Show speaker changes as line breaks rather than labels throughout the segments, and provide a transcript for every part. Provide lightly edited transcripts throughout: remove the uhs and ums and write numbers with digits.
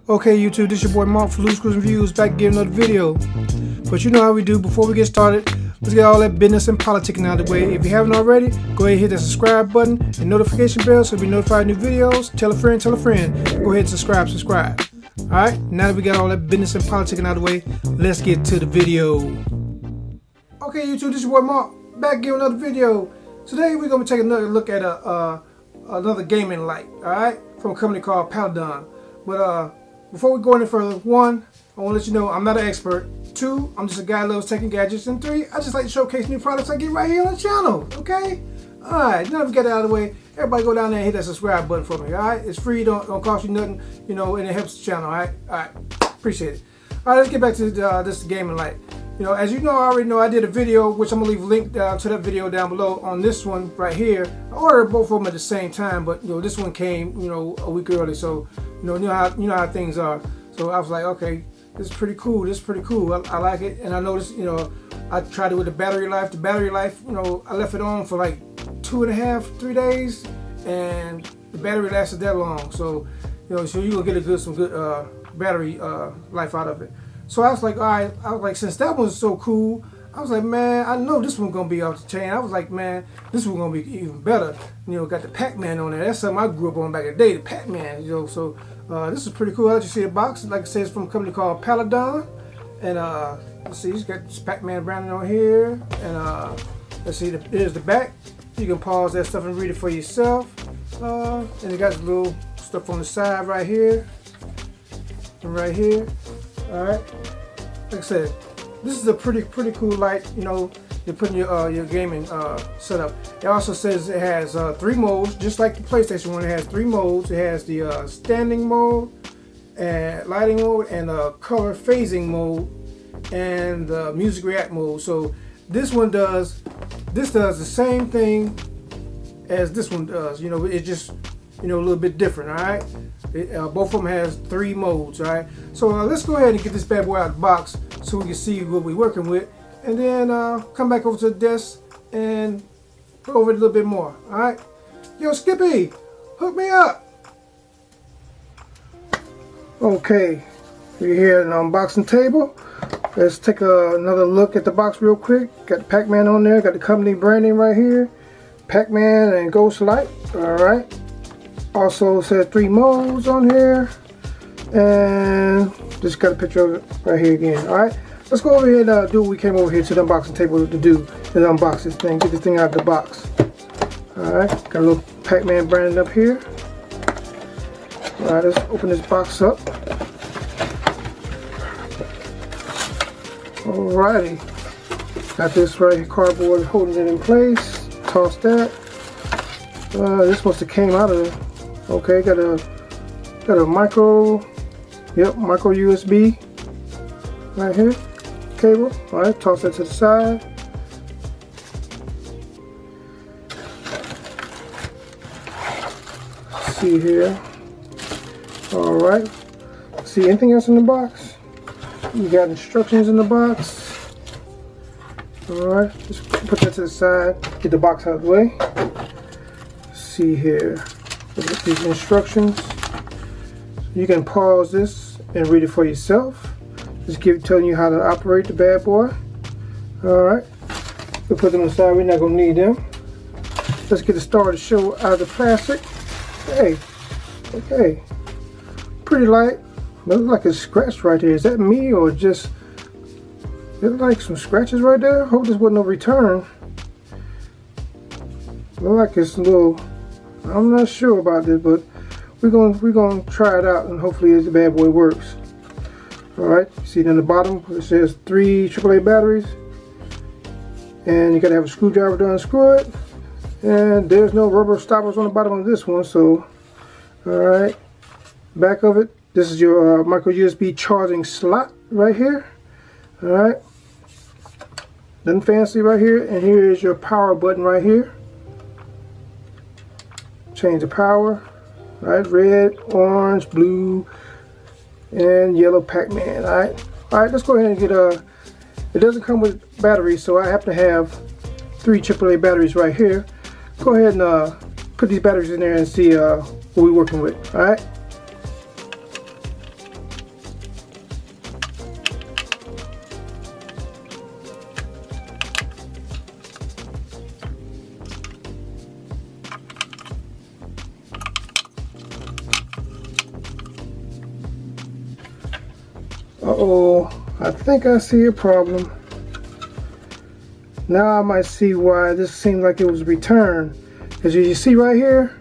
Okay YouTube, this your boy Mark for Loose Screws and Views, back to get another video. But you know how we do. Before we get started, let's get all that business and politicking out of the way. If you haven't already, go ahead and hit that subscribe button and notification bell so you'll be notified of new videos. Tell a friend, go ahead and subscribe. Alright, now that we got all that business and politicking out of the way, let's get to the video. Okay YouTube, this your boy Mark, back giving another video. Today we're going to take another look at another gaming light, alright, from a company called Paladone. But before we go any further, one, I want to let you know I'm not an expert. Two, I'm just a guy who loves taking gadgets. And three, I just like to showcase new products I get right here on the channel, okay? Alright, now that we get that out of the way, everybody go down there and hit that subscribe button for me, alright? It's free, don't cost you nothing, you know, and it helps the channel, alright? Alright, appreciate it. Alright, let's get back to this gaming light. You know, as you know, I already know I did a video, which I'm going to leave a link to that video down below on this one right here. I ordered both of them at the same time, but, you know, this one came, you know, a week early, so, you know how things are. So I was like, okay, this is pretty cool, I like it, and I noticed, you know, I tried it with the battery life. The battery life, you know, I left it on for like 2.5, 3 days, and the battery lasted that long. So, you know, so you're going to get some good battery life out of it. So I was like, all right, since that one's so cool, I was like, man, I know this one's gonna be off the chain. I was like, man, this one's gonna be even better. You know, got the Pac-Man on there. That's something I grew up on back in the day, the Pac-Man, you know. So this is pretty cool. I let you see the box. Like I said, it's from a company called Paladone. And let's see, it's got this Pac-Man branding on here. And let's see, here's the back. You can pause that stuff and read it for yourself. And it got little stuff on the side right here. And right here. Alright, like I said, this is a pretty cool light. You know, you're putting your gaming setup. It also says it has 3 modes, just like the PlayStation one. It has 3 modes. It has the standing mode, and lighting mode, and color phasing mode, and the music react mode. So this does the same thing as this one does. You know, it's just, you know, a little bit different. All right. Both of them has 3 modes, all right? So let's go ahead and get this bad boy out of the box so we can see what we're working with, and then come back over to the desk and go over it a little bit more, all right? Yo, Skippy, hook me up. Okay, we're here at an unboxing table. Let's take another look at the box real quick. Got the Pac-Man on there, got the company branding right here. Pac-Man and Ghost Light, all right? Also says 3 modes on here, and just got a picture of it right here again. All right, let's go over here and do what we came over here to the unboxing table to do, is unbox this thing, get this thing out of the box. All right, got a little Pac-Man branded up here. All right, let's open this box up. Alrighty, got this right here, cardboard holding it in place. Toss that. This must have came out of it. Okay, got a micro USB right here, cable. All right, toss that to the side. Let's see here. All right. See anything else in the box? You got instructions in the box. All right, just put that to the side. Get the box out of the way. Let's see here. These instructions. You can pause this and read it for yourself. Just telling you how to operate the bad boy. Alright. We'll put them aside, we're not gonna need them. Let's get the star to show out of the plastic. Hey, okay. Pretty light. Looks like it's scratched right there. Is that me or just there's like some scratches right there? Hope this wasn't no return. Look like it's a little, I'm not sure about this, but we're gonna try it out, and hopefully the bad boy works. All right, see it in the bottom it says 3 AAA batteries, and you gotta have a screwdriver to unscrew it, and there's no rubber stoppers on the bottom of this one. So all right, back of it, this is your micro USB charging slot right here. All right, nothing fancy right here, and here is your power button right here. Change the power, right? Red, orange, blue, and yellow Pac-Man. All right, let's go ahead and get it doesn't come with batteries, so I happen to have 3 AAA batteries right here. Go ahead and put these batteries in there and see what we're working with. All right. Uh-oh, I think I see a problem. Now I might see why this seems like it was returned. As you see right here,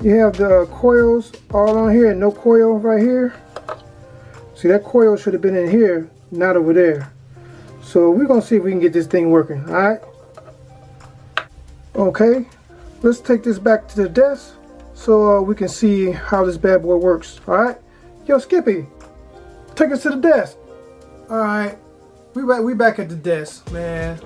you have the coils all on here and no coil right here. See, that coil should have been in here, not over there. So we're gonna see if we can get this thing working. All right. Okay, let's take this back to the desk so we can see how this bad boy works. All right. Yo, Skippy, take us to the desk. All right, we back at the desk, man.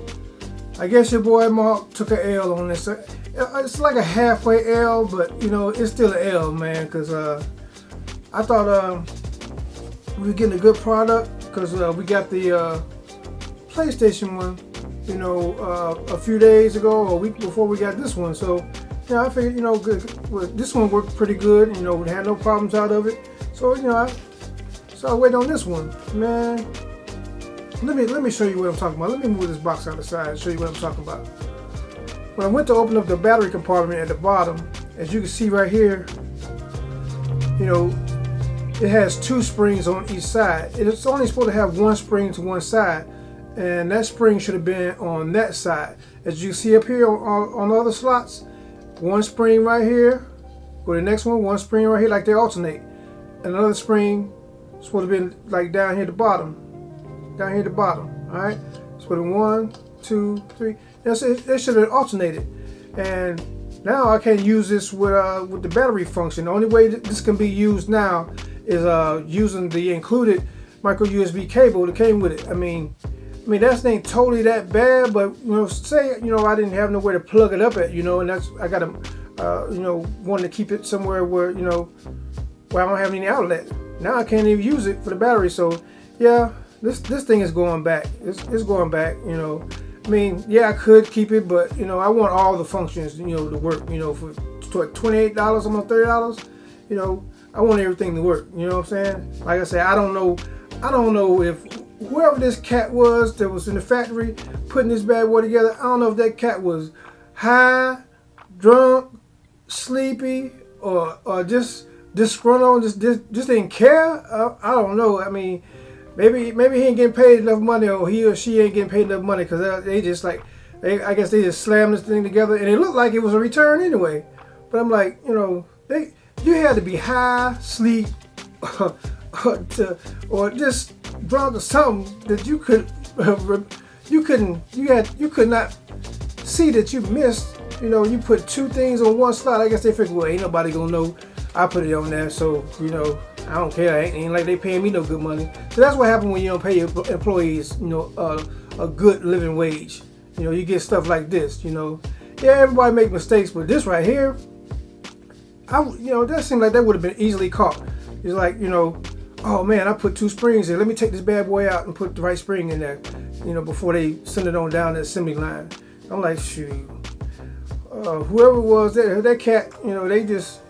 I guess your boy Mark took an L on this. It's like a halfway L, but you know it's still an L, man. Cause I thought we were getting a good product because we got the PlayStation one, you know, a few days ago or a week before we got this one. So yeah, I figured, you know, good. Well, this one worked pretty good. You know, we had no problems out of it. So you know, I wait on this one, man. Let me show you what I'm talking about. Let me move this box out the side and show you what I'm talking about. When I went to open up the battery compartment at the bottom, as you can see right here, you know, it has 2 springs on each side. It's only supposed to have 1 spring to one side, and that spring should have been on that side. As you see up here on the other slots, 1 spring right here, go to the next one, 1 spring right here, like they alternate. Another spring supposed to be like down here at the bottom. Down here at the bottom, all right? So the 1, 2, 3. That's it. It should have alternated, and now I can't use this with the battery function. The only way that this can be used now is using the included micro USB cable that came with it. I mean that ain't totally that bad, but you know, say you know I didn't have nowhere to plug it up at, you know, and that's I gotta you know, wanting to keep it somewhere where you know where I don't have any outlet. Now I can't even use it for the battery, so yeah. This thing is going back. It's going back, you know. I mean, yeah, I could keep it, but you know, I want all the functions, you know, to work. You know, for $28, almost $30, you know, I want everything to work. You know what I'm saying? Like I said, I don't know if whoever this cat was that was in the factory putting this bad boy together. I don't know if that cat was high, drunk, sleepy, or just disgruntled, just didn't care. I don't know. I mean. Maybe he ain't getting paid enough money, or he or she ain't getting paid enough money, because they just like, I guess they just slammed this thing together, and it looked like it was a return anyway. But I'm like, you know, you had to be high, sleep, or just drunk or something that you could not see that you missed. You know, you put 2 things on one slot. I guess they figured, well, ain't nobody gonna know I put it on there, so you know. I don't care. Ain't like they paying me no good money. So that's what happens when you don't pay your employees, you know, a good living wage. You know, you get stuff like this. You know, yeah, everybody make mistakes, but this right here, you know, that seemed like that would have been easily caught. It's like, you know, oh man, I put 2 springs there. Let me take this bad boy out and put the right spring in there. You know, before they send it on down the assembly line. I'm like, shoot. Whoever it was, that cat, you know, they just,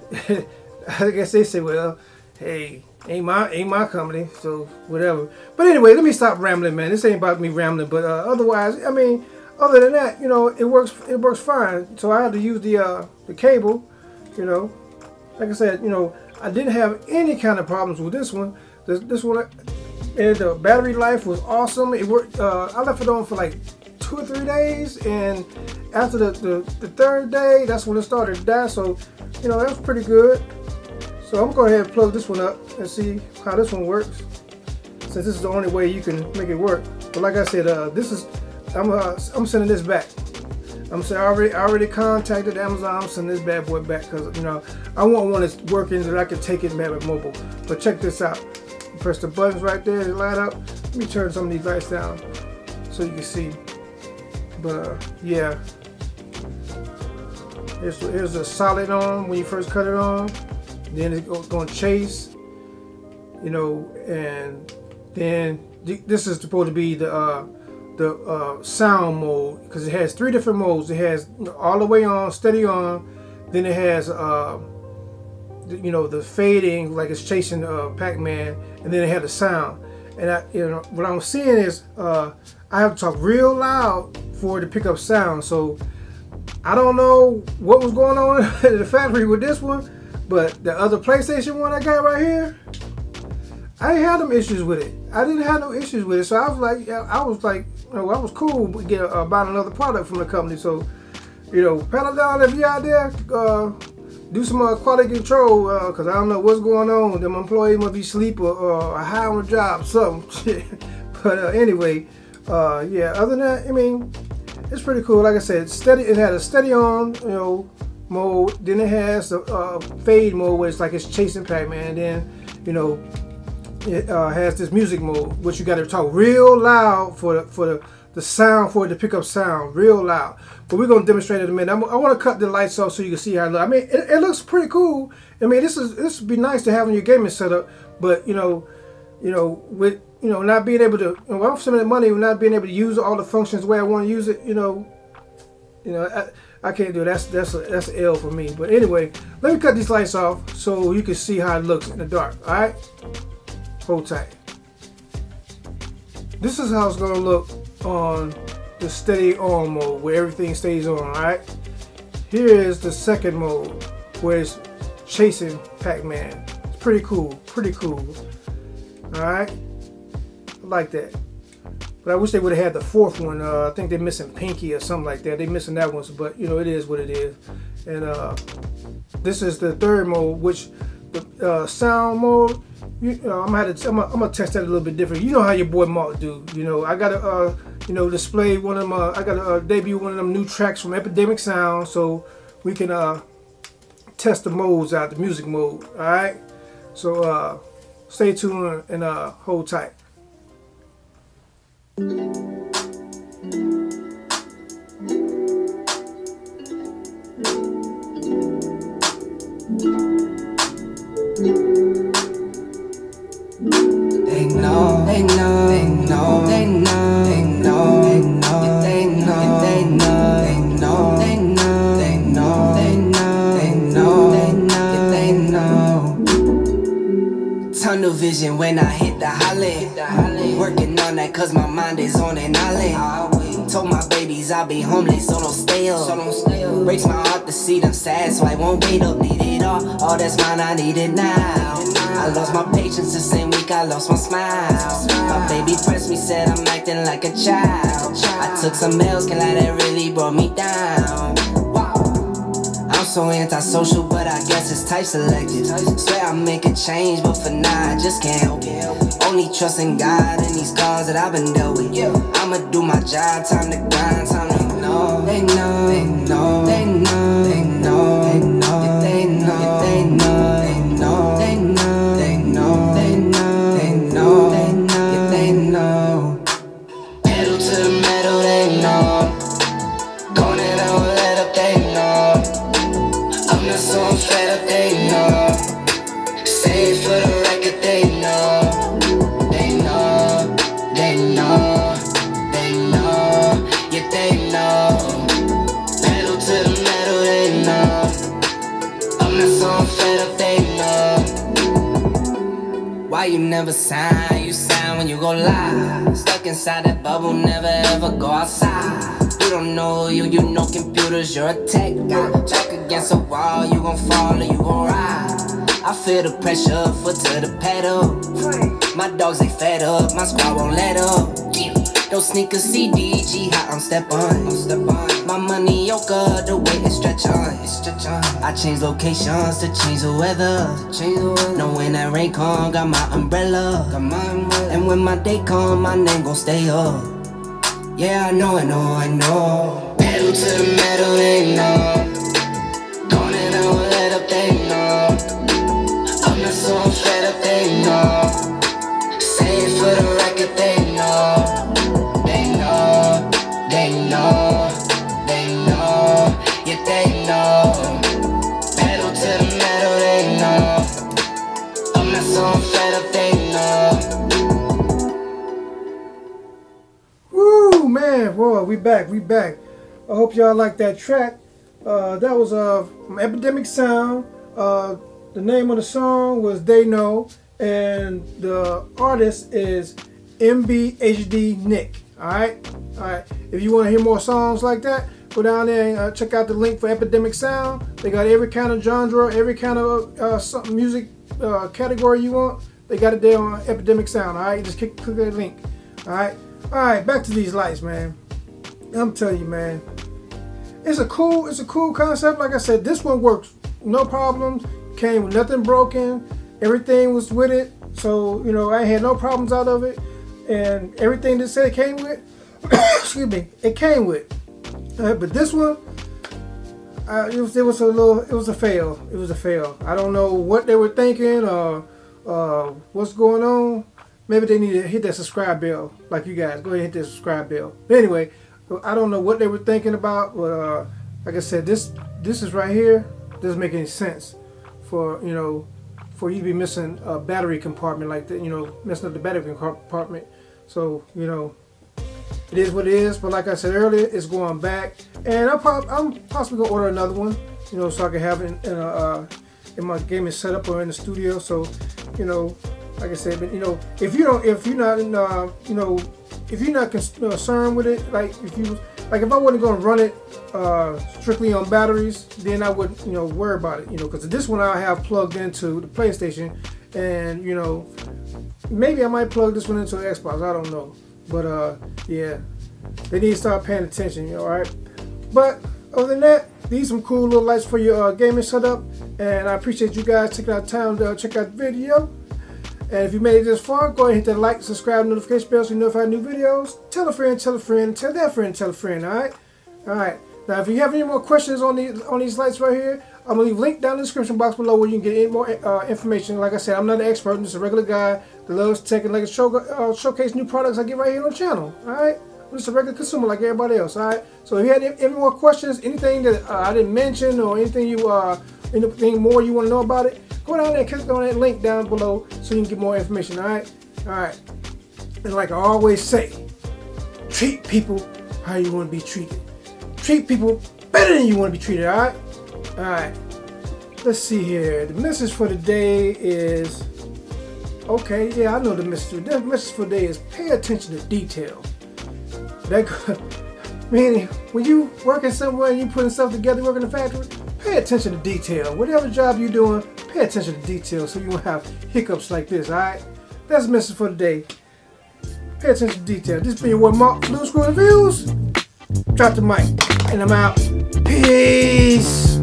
I guess they say, well. Hey, ain't my company, so whatever. But anyway, let me stop rambling, man. This ain't about me rambling, but otherwise, I mean, other than that, you know, it works fine. So I had to use the cable, you know. Like I said, you know, I didn't have any kind of problems with this one. This one, and the battery life was awesome. It worked. I left it on for like 2 or 3 days, and after the 3rd day, that's when it started to die. So, you know, that was pretty good. So I'm going to go ahead and plug this one up and see how this one works, since this is the only way you can make it work. But like I said, I'm sending this back. I already contacted Amazon. I'm sending this bad boy back because, you know, I want one that's working that I can take it back with mobile. But check this out. Press the buttons right there to light up. Let me turn some of these lights down so you can see. But yeah, here's a solid on when you first cut it on. Then it's going to chase, you know, and then this is supposed to be the sound mode, because it has 3 different modes. It has all the way on, steady on, then it has you know, the fading, like it's chasing Pac-Man, and then it had the sound. And you know, what I'm seeing is I have to talk real loud for it to pick up sound. So I don't know what was going on at the factory with this one. But the other PlayStation one I got right here, I ain't had them issues with it. I didn't have no issues with it. So I was like, you know, I was cool with buying another product from the company. So, you know, Paladone, if you out there, do some quality control, because I don't know what's going on. Them employees must be asleep or high on the job, something. But anyway, yeah, other than that, I mean, it's pretty cool. Like I said, steady. It had a steady on, you know, mode. Then it has the fade mode, where it's like it's chasing Pac-Man. And then, you know, it has this music mode, which you got to talk real loud for the sound, for it to pick up sound real loud. But we're gonna demonstrate it in a minute. I want to cut the lights off so you can see how it looks. I mean, it looks pretty cool. I mean, this would be nice to have in your gaming setup. But you know, with not being able to, I'm spending money with not being able to use all the functions the way I want to use it. You know, I can't do it. That's an L for me. But anyway, let me cut these lights off so you can see how it looks in the dark. All right, hold tight. This is how it's gonna look on the steady on mode, where everything stays on. All right, here is the second mode, where it's chasing Pac-Man. It's pretty cool, all right. I like that, but I wish they would have had the fourth one. I think they're missing Pinky or something like that. They're missing that one, but you know, it is what it is. And this is the third mode, which the sound mode. I'm gonna test that a little bit different. You know how your boy Mark do. You know, I gotta display one of them. I gotta debut one of them new tracks from Epidemic Sound, so we can test the modes out, the music mode. All right. So stay tuned and hold tight.
Tunnel vision when I hit the holly. Working on that cause my mind is on an island. Told my babies I'll be homeless, so don't stay up. Breaks my heart to see them sad, so I won't wait up. Need it all that's mine, I need it now. I lost my patience the same week I lost my smile. My baby pressed me, said I'm acting like a child. I took some L's, can lie, that really brought me down. I'm so antisocial, but I guess it's type selected. Swear I'll make a change, but for now I just can't help it. Only trust in God and these scars that I've been dealt with. I'ma do my job, time to grind, time to ignore. They know, they know, they know, they know, they know, they know, they know, they know, they know, they know, they know, they know, they know, they know. Pedal to the metal, they know. Going it out, let up, they know. I'm not so fed up, they know. Say it for the record, they know. They know, they know, they know. Yeah, they know. Pedal to the metal, they know. I'm not so fed up, they know. Why you never sign? You sign when you go live. Stuck inside that bubble, never ever go outside. You don't know you know computers, you're a tech guy. Back against a wall, you gon' fall or you gon' ride. I feel the pressure, foot to the pedal. My dogs, they fed up, my squad won't let up. Those sneakers CDG, how I'm step on. My money yoga, the way it stretch on. I change locations to change the weather. Knowing that rain come, got my umbrella. And when my day come, my name gon' stay up. Yeah, I know, I know, I know. Pedal to the metal, they know. Gone and I won't let up, they know. I'm not so fed up, they know. Say it for the record, they know. They know, they know, they know. Yeah, they know. Pedal to the metal, they know. I'm not so fed up, they know.
Man, boy, we back. I hope y'all like that track. That was from Epidemic Sound. The name of the song was They Know, and the artist is MBHD Nick. Alright? If you want to hear more songs like that, go down there and check out the link for Epidemic Sound. They got every kind of genre, every kind of music category you want. They got it there on Epidemic Sound. All right, just click that link. All right, back to these lights, man. I'm telling you, man, it's a cool concept. Like I said, this one works, no problems. Came with nothing broken. Everything was with it, so you know I had no problems out of it, and everything that said it came with, excuse me, it came with. But this one, it was a fail. It was a fail. I don't know what they were thinking or what's going on. Maybe they need to hit that subscribe bell, like you guys. Go ahead and hit that subscribe bell. But anyway, I don't know what they were thinking about, but like I said, this is right here doesn't make any sense for for you to be missing a battery compartment like that. Messing up the battery compartment. So it is what it is. But like I said earlier, it's going back, and I'm possibly gonna order another one, so I can have it in my gaming setup or in the studio. So like I said, but if you're not concerned with it, like if I wasn't going to run it strictly on batteries, then I wouldn't worry about it, because this one I have plugged into the PlayStation, and maybe I might plug this one into the Xbox, I don't know, but yeah, they need to start paying attention, alright. But other than that, these some cool little lights for your gaming setup, and I appreciate you guys taking out time to check out the video. And if you made it this far, go ahead and hit that like, subscribe, notification bell so you notify new videos. Tell a friend, tell that friend, tell a friend, alright? Alright. Now if you have any more questions on these lights right here, I'm going to leave a link down in the description box below where you can get any more information. Like I said, I'm not an expert, I'm just a regular guy that loves tech and like to showcase new products I get right here on the channel. Alright? I'm just a regular consumer like everybody else, alright? So if you had any more questions, anything that I didn't mention, or anything anything more you want to know about it, go down there and click on that link down below so you can get more information, alright? Alright. And like I always say, treat people how you want to be treated. Treat people better than you want to be treated, alright? Alright. Let's see here. The message for the day is, okay, yeah, I know the message. The message for the day is pay attention to detail. Meaning, when you working somewhere and you putting stuff together, working in a factory, pay attention to detail. Whatever job you're doing, pay attention to detail so you won't have hiccups like this, alright? That's the message for the day. Pay attention to detail. This has been your boy Mark, Blue Screw Reviews. Drop the mic, and I'm out. Peace.